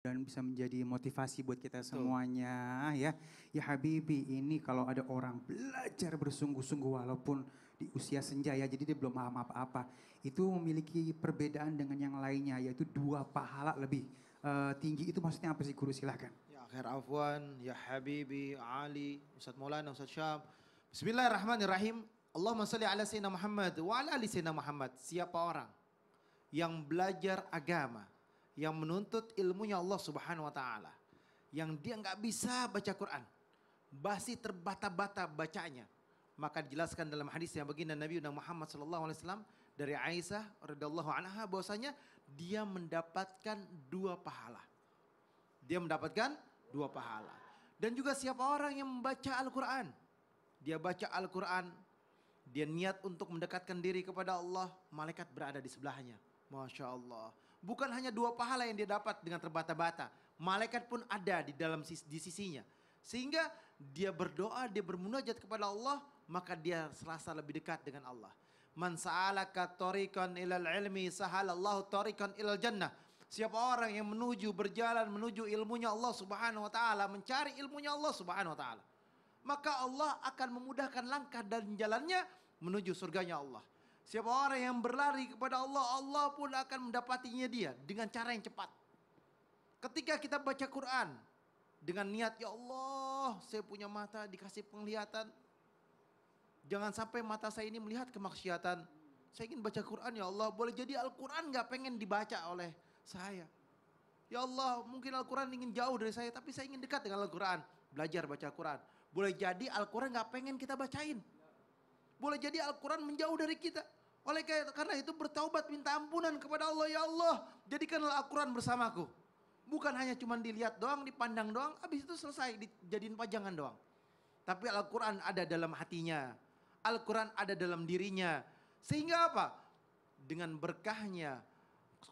dan bisa menjadi motivasi buat kita semuanya ya. Ya Habibi, ini kalau ada orang belajar bersungguh-sungguh walaupun di usia senja ya, jadi dia belum paham apa-apa. Itu memiliki perbedaan dengan yang lainnya, yaitu 2 pahala lebih tinggi. Itu maksudnya apa sih Guru, silahkan. Ya khair afwan, ya Habibi, Ali, Ustaz Maulana, Ustaz Syam. Bismillahirrahmanirrahim. Allahumma salli ala Sayyidina Muhammad wa ala ali Sayyidina Muhammad. Siapa orang yang belajar agama, yang menuntut ilmunya Allah Subhanahu wa taala, yang dia nggak bisa baca Quran, masih terbata-bata bacanya, maka dijelaskan dalam hadis yang baginda Nabi Muhammad sallallahu alaihi wasallam dari Aisyah radhiyallahu anha bahwasanya dia mendapatkan 2 pahala. Dia mendapatkan 2 pahala. Dan juga siapa orang yang membaca Al-Quran, dia baca Al-Quran, dia niat untuk mendekatkan diri kepada Allah, malaikat berada di sebelahnya. Masya Allah. Bukan hanya 2 pahala yang dia dapat dengan terbata-bata. Malaikat pun ada di sisinya. Sehingga dia berdoa, dia bermunajat kepada Allah, maka dia serasa lebih dekat dengan Allah. Man sa'alaka tariqan ilal ilmi sahalallahu tariqan ilal jannah. Siapa orang yang berjalan menuju ilmunya Allah Subhanahu wa taala, mencari ilmunya Allah Subhanahu wa taala, maka Allah akan memudahkan langkah dan jalannya menuju surganya Allah. Siapa orang yang berlari kepada Allah, Allah pun akan mendapatinya dia dengan cara yang cepat. Ketika kita baca Quran dengan niat, ya Allah, saya punya mata dikasih penglihatan. Jangan sampai mata saya ini melihat kemaksiatan. Saya ingin baca Quran, ya Allah. Boleh jadi Al-Quran gak pengen dibaca oleh saya. Ya Allah, mungkin Al-Quran ingin jauh dari saya, tapi saya ingin dekat dengan Al-Quran. Belajar baca Quran. Boleh jadi Al-Quran gak pengen kita bacain. Boleh jadi Al-Quran menjauh dari kita. Karena itu bertaubat, minta ampunan kepada Allah. Ya Allah, jadikanlah Al-Quran bersamaku. Bukan hanya cuma dilihat doang, dipandang doang, habis itu selesai, dijadiin pajangan doang. Tapi Al-Quran ada dalam hatinya. Al-Quran ada dalam dirinya. Sehingga apa? Dengan berkahnya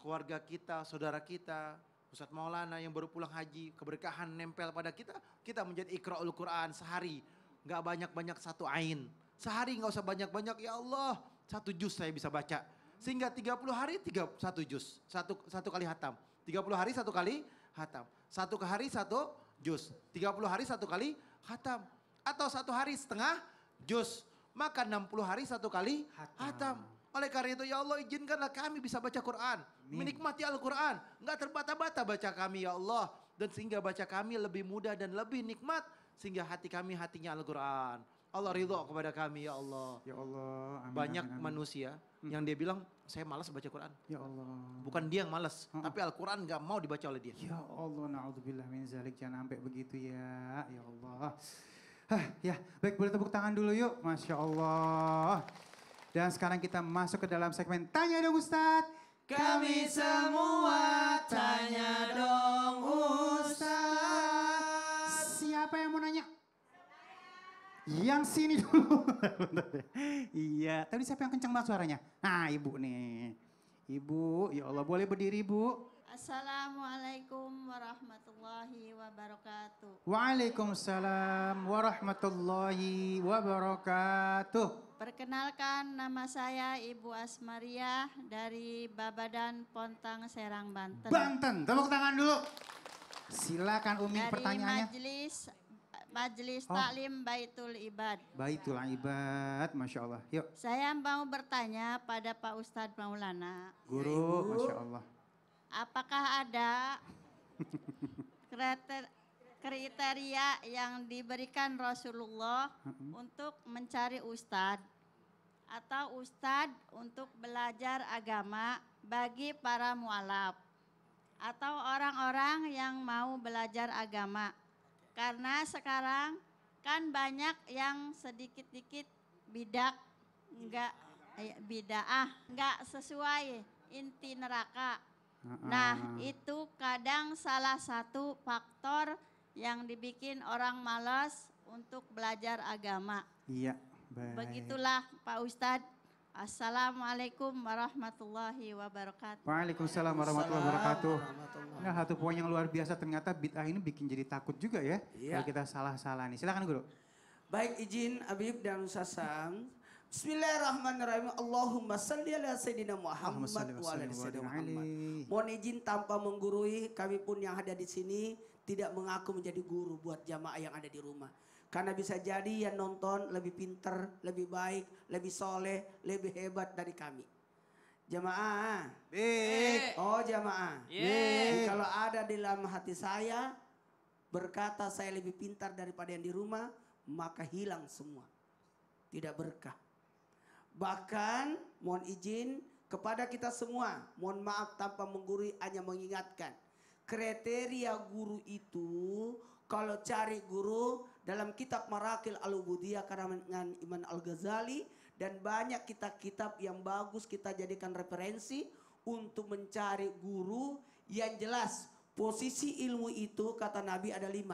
keluarga kita, saudara kita, Ustaz Maulana yang baru pulang haji, keberkahan nempel pada kita, kita menjadi Iqra'ul Quran sehari. Gak banyak-banyak 1 ain. Sehari gak usah banyak-banyak, ya Allah 1 juz saya bisa baca. Sehingga 30 hari 1 juz, satu kali hatam. 30 hari 1 kali hatam. 1 hari 1 juz. 30 hari 1 kali hatam. Atau 1 hari setengah juz. Maka 60 hari 1 kali hatam. Oleh karena itu ya Allah, izinkanlah kami bisa baca Quran. Menikmati Al-Quran. Enggak terbata-bata baca kami ya Allah. Dan sehingga baca kami lebih mudah dan lebih nikmat. Sehingga hati kami hatinya Al-Quran. Allah ridho kepada kami ya Allah. Ya Allah. Amin, banyak amin, amin. manusia yang dia bilang saya malas baca Quran. Ya Allah. Bukan dia yang malas, tapi Al-Quran gak mau dibaca oleh dia. Ya Allah, na'udzubillah min zalik, jangan sampai begitu ya. Ya Allah. Hah, ya, baik, boleh tepuk tangan dulu yuk. Masya Allah. Dan sekarang kita masuk ke dalam segmen Tanya Dong Ustadz. Kami semua tanya dong Ustaz. Siapa yang mau nanya? Yang sini dulu. Iya, tadi siapa yang kencang banget suaranya? Nah, Ibu nih. Ibu, ya Allah, boleh berdiri Bu? Assalamualaikum warahmatullahi wabarakatuh. Waalaikumsalam warahmatullahi wabarakatuh. Perkenalkan, nama saya Ibu Asmaria dari Babadan Pontang, Serang, Banten. Banten, tepuk tangan dulu. Silakan Umi, Dari pertanyaannya. Majelis Taklim Baitul Ibad. Baitul Ibad, Masya Allah. Yuk. Saya mau bertanya pada Pak Ustadz Maulana. Guru, Masya Allah. Apakah ada kriteria yang diberikan Rasulullah untuk mencari ustadz atau ustadz untuk belajar agama bagi para mualaf atau orang-orang yang mau belajar agama? Karena sekarang kan banyak yang sedikit-dikit bid'ah, enggak sesuai inti neraka. Nah, itu kadang salah satu faktor yang dibikin orang malas untuk belajar agama. Iya, baik. Begitulah Pak Ustadz. Assalamualaikum warahmatullahi wabarakatuh. Waalaikumsalam warahmatullahi wabarakatuh. Nah, satu poin yang luar biasa, ternyata bid'ah ini bikin jadi takut juga ya. Iya. Kalau kita salah-salah nih. Silakan Guru. Baik, izin Habib dan Ustaz Sam. Bismillahirrahmanirrahim. Allahumma salli ala Sayyidina Allahumma Muhammad salli wa ala wa sallim Sayyidina wa Muhammad. alaihi. Mohon izin tanpa menggurui, kami pun yang ada di sini tidak mengaku menjadi guru buat jamaah yang ada di rumah. Karena bisa jadi yang nonton lebih pinter, lebih baik, lebih soleh, lebih hebat dari kami. Jamaah. Oh jamaah. Kalau ada di dalam hati saya berkata saya lebih pintar daripada yang di rumah, maka hilang semua. Tidak berkah. Bahkan mohon izin kepada kita semua, mohon maaf tanpa menggurui, hanya mengingatkan. Kriteria guru itu, kalau cari guru dalam kitab Marakil Al-Ubudiyah karangan Imam Al-Ghazali dan banyak kitab-kitab yang bagus kita jadikan referensi untuk mencari guru yang jelas. Posisi ilmu itu kata Nabi ada 5.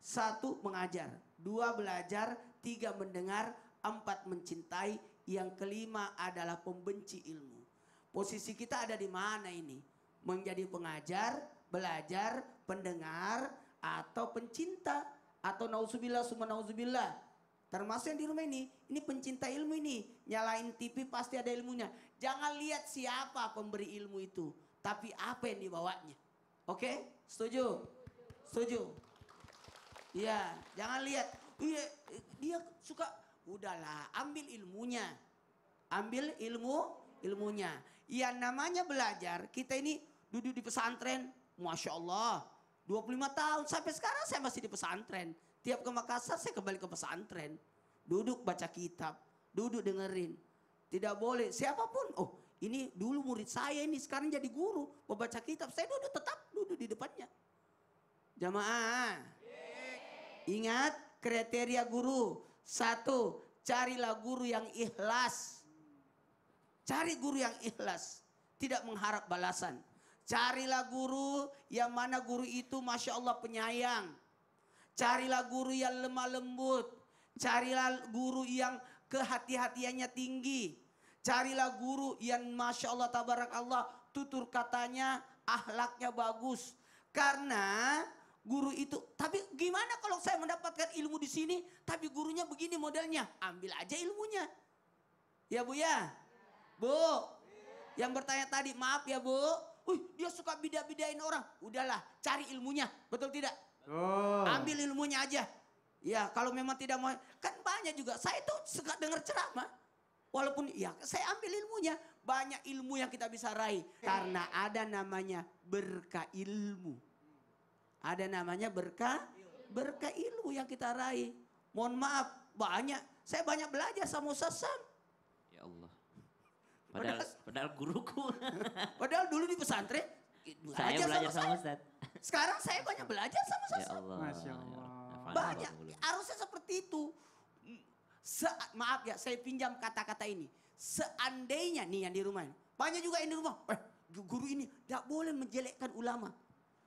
1 mengajar, 2 belajar, 3 mendengar, 4 mencintai, yang kelima adalah pembenci ilmu. Posisi kita ada di mana ini? Menjadi pengajar, belajar, pendengar, atau pencinta, atau nauzubillah summa nauzubillah. Termasuk yang di rumah ini pencinta ilmu ini. Nyalain TV pasti ada ilmunya. Jangan lihat siapa pemberi ilmu itu, tapi apa yang dibawanya. Oke? Setuju? Setuju? Iya, jangan lihat. Dia suka, udahlah, ambil ilmunya. Ambil ilmunya. Yang namanya belajar, kita ini duduk di pesantren, Masya Allah. 25 tahun, sampai sekarang saya masih di pesantren. Tiap ke Makassar saya kembali ke pesantren. Duduk baca kitab, duduk dengerin. Tidak boleh, siapapun. Oh ini dulu murid saya ini, sekarang jadi guru. Membaca kitab, saya tetap duduk di depannya. Jamaah. Ingat kriteria guru. 1, carilah guru yang ikhlas. Cari guru yang ikhlas. Tidak mengharap balasan. Carilah guru yang mana guru itu Masya Allah penyayang. Carilah guru yang lemah lembut. Carilah guru yang kehati-hatiannya tinggi. Carilah guru yang Masya Allah tabarakallah tutur katanya, akhlaknya bagus. Karena guru itu, tapi gimana kalau saya mendapatkan ilmu di sini, tapi gurunya begini modelnya, ambil aja ilmunya. Ya Bu ya? Bu, yang bertanya tadi, maaf ya Bu, dia suka bida-bidain orang. Udahlah, cari ilmunya, betul tidak? Oh. Ambil ilmunya aja. Ya kalau memang tidak mau, kan banyak juga, saya tuh suka dengar ceramah. Walaupun ya saya ambil ilmunya, banyak ilmu yang kita bisa raih. Karena ada namanya berkah ilmu. Ada namanya berkah ilmu yang kita raih. Mohon maaf, saya banyak belajar sama Ustaz Sam. Ya Allah. Padahal guruku. Padahal dulu di pesantren Saya belajar sama Ustaz. Sekarang saya banyak belajar sama Ustaz Ya Sam. Allah. Masya Allah. Banyak, harusnya seperti itu. Maaf ya, saya pinjam kata-kata ini. Seandainya nih yang di rumah, banyak juga yang di rumah. Guru ini tidak boleh menjelekkan ulama.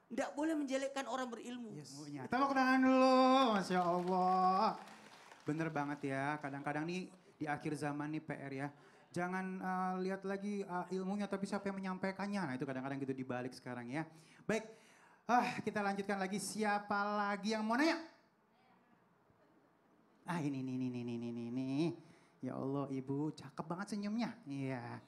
Tidak boleh menjelekkan orang berilmu. Yes. Tepuk tangan dulu, Masya Allah. Bener banget ya, kadang-kadang nih di akhir zaman nih PR ya. Jangan lihat lagi ilmunya, tapi siapa yang menyampaikannya. Nah itu kadang-kadang gitu dibalik sekarang ya. Baik, kita lanjutkan lagi. Siapa lagi yang mau nanya? Ini. Ya Allah, Ibu cakep banget senyumnya. Iya.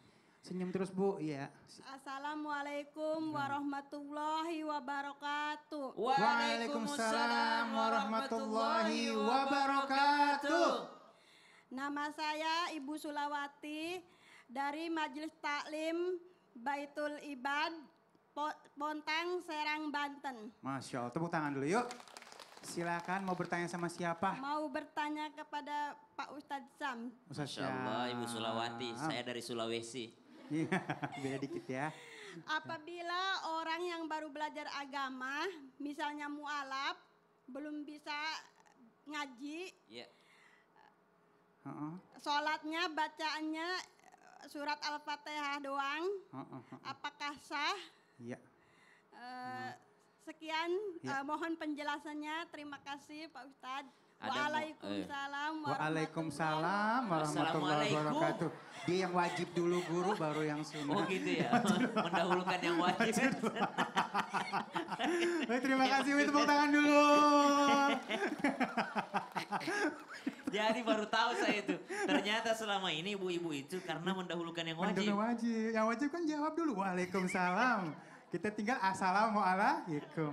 Senyum terus Bu, ya. Assalamualaikum warahmatullahi wabarakatuh. Waalaikumsalam warahmatullahi wabarakatuh. Nama saya Ibu Sulawati dari Majelis Taklim Baitul Ibad, Pontang, Serang, Banten. Masya Allah, tepuk tangan dulu yuk. Silakan mau bertanya sama siapa? Mau bertanya kepada Pak Ustadz Sam. Masya Allah, Ibu Sulawati, saya dari Sulawesi. Iya, beda dikit ya. Apabila orang yang baru belajar agama, misalnya mualaf, belum bisa ngaji, sholatnya bacaannya surat Al-Fatihah doang, apakah sah? Iya. Sekian, mohon penjelasannya. Terima kasih Pak Ustadz. Waalaikumsalam warahmatullahi wabarakatuh. Dia yang wajib dulu guru, baru yang sunnah. Oh gitu ya, mendahulukan yang wajib. Terima kasih, tepuk tangan dulu. Jadi baru tahu saya itu. Ternyata selama ini ibu-ibu itu karena mendahulukan yang wajib. Yang wajib. Yang wajib kan jawab dulu. Waalaikumsalam. Kita tinggal assalamualaikum.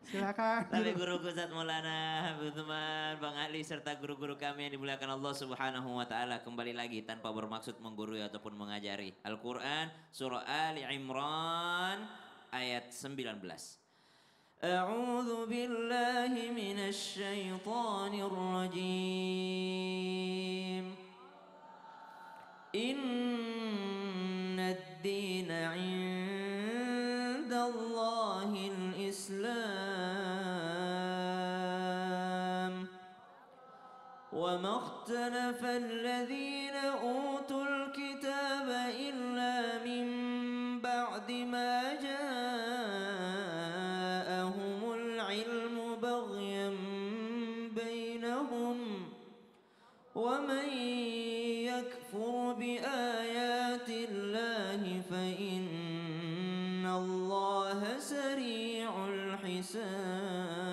Silakan. Tapi guru Ustaz Maulana, teman Bang Ali serta guru-guru kami yang dimuliakan Allah Subhanahu wa taala, kembali lagi tanpa bermaksud menggurui ataupun mengajari. Al-Qur'an surah Ali Imran ayat 19. A'udzu billahi minasy syaithanir rajim. Innad dina 'indallahil Islam. وما اختلف الذين أوتوا الكتاب إلا من بعد ما جاءهم العلم بغيا بينهم ومن يكفر بآيات الله فإن الله سريع الحساب.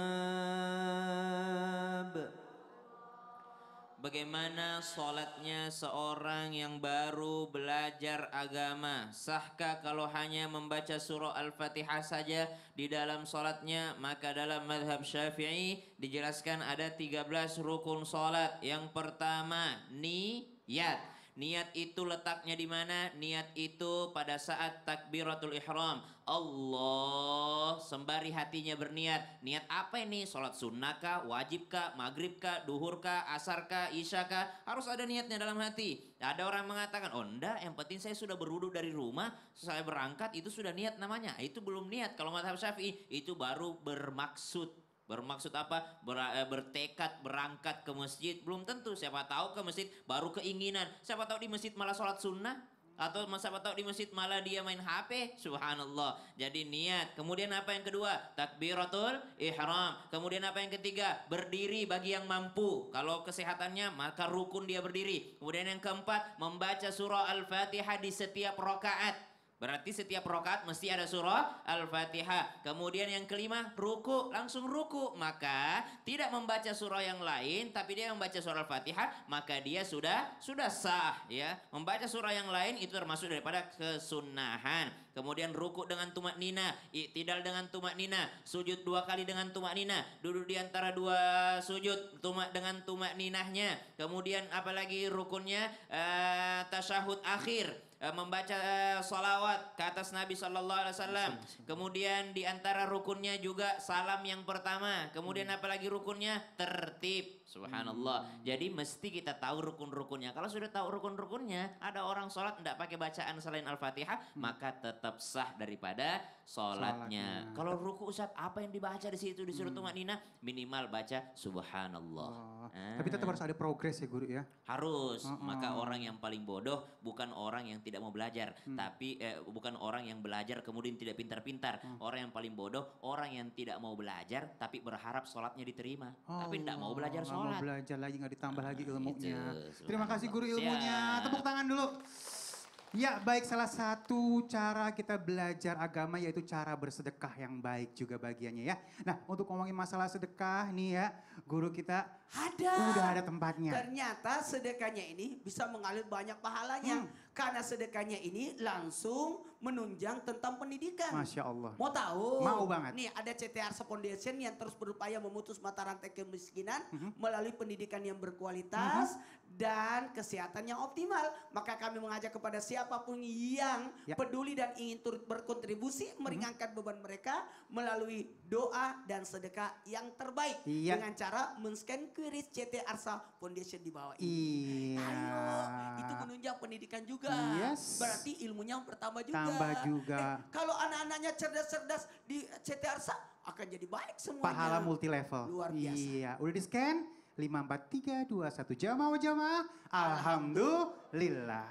Bagaimana sholatnya seorang yang baru belajar agama? Sahkah kalau hanya membaca surah Al-Fatihah saja di dalam sholatnya? Maka dalam madhab Syafi'i dijelaskan ada 13 rukun sholat. Yang pertama, niat. Niat itu letaknya di mana? Niat itu pada saat takbiratul ihram. Allah, sembari hatinya berniat. Niat apa ini? Sholat sunnah kah? Wajib kah? Maghrib kah? Duhur kah? Asar kah? Isya kah? Harus ada niatnya dalam hati. Ada orang mengatakan, oh enggak, yang penting saya sudah berwudu dari rumah, saya berangkat, itu sudah niat namanya. Itu belum niat. Kalau mazhab Syafi'i, itu baru bermaksud. Bermaksud apa? Bertekad berangkat ke masjid. Belum tentu. Siapa tahu ke masjid baru keinginan. Siapa tahu di masjid malah sholat sunnah. Atau siapa tahu di masjid malah dia main HP. Subhanallah. Jadi niat. Kemudian apa yang kedua? Takbiratul ihram. Kemudian apa yang ketiga? Berdiri bagi yang mampu. Kalau kesehatannya maka rukun dia berdiri. Kemudian yang keempat, membaca surah Al-Fatihah di setiap rakaat. Berarti setiap rakaat mesti ada surah Al-Fatihah. Kemudian yang kelima, ruku, langsung ruku. Maka tidak membaca surah yang lain, tapi dia membaca surah Al-Fatihah, maka dia sudah sah, ya. Membaca surah yang lain itu termasuk daripada kesunahan. Kemudian ruku dengan tumak nina, i'tidal dengan tumak nina, sujud 2 kali dengan tumak nina, duduk di antara 2 sujud dengan tumak ninahnya. Kemudian apalagi rukunnya, tasyahud akhir. Membaca salawat ke atas Nabi SAW. Kemudian di antara rukunnya juga salam yang pertama. Kemudian apalagi rukunnya? Tertib. Subhanallah. Jadi mesti kita tahu rukun-rukunnya. Kalau sudah tahu rukun-rukunnya, ada orang sholat tidak pakai bacaan selain Al-Fatihah, maka tetap sah daripada sholatnya. Kalau ruku Ustaz, apa yang dibaca di situ disuruh tumak nina? Minimal baca Subhanallah. Tapi tetap harus ada progres ya guru ya? Harus. Maka orang yang paling bodoh bukan orang yang tidak mau belajar, tapi bukan orang yang belajar kemudian tidak pintar-pintar. Orang yang paling bodoh orang yang tidak mau belajar tapi berharap sholatnya diterima, tapi tidak mau belajar sholat. Mau belajar lagi, nggak ditambah lagi ilmunya. Itu, Terima kasih guru ilmunya. Siap. Tepuk tangan dulu. Ya baik, salah satu cara kita belajar agama yaitu cara bersedekah yang baik juga bagiannya ya. Nah untuk ngomongin masalah sedekah nih ya, guru kita udah ada tempatnya. Ternyata sedekahnya ini bisa mengalir banyak pahalanya. Karena sedekahnya ini langsung menunjang tentang pendidikan. Masya Allah. Mau tahu? Mau banget. Nih ada CT Arsa Foundation yang terus berupaya memutus mata rantai kemiskinan melalui pendidikan yang berkualitas dan kesehatan yang optimal. Maka kami mengajak kepada siapapun yang peduli dan ingin turut berkontribusi meringankan beban mereka melalui doa dan sedekah yang terbaik. Dengan cara men-scan QRIS CT Arsa Foundation di bawah ini. Ayo, itu menunjang pendidikan juga. Berarti ilmunya bertambah juga. Tambah juga. Kalau anak-anaknya cerdas-cerdas di CT Arsa akan jadi baik semuanya. Pahala multi level. Luar biasa. Iya, udah di scan 54321 jamaah. Alhamdulillah.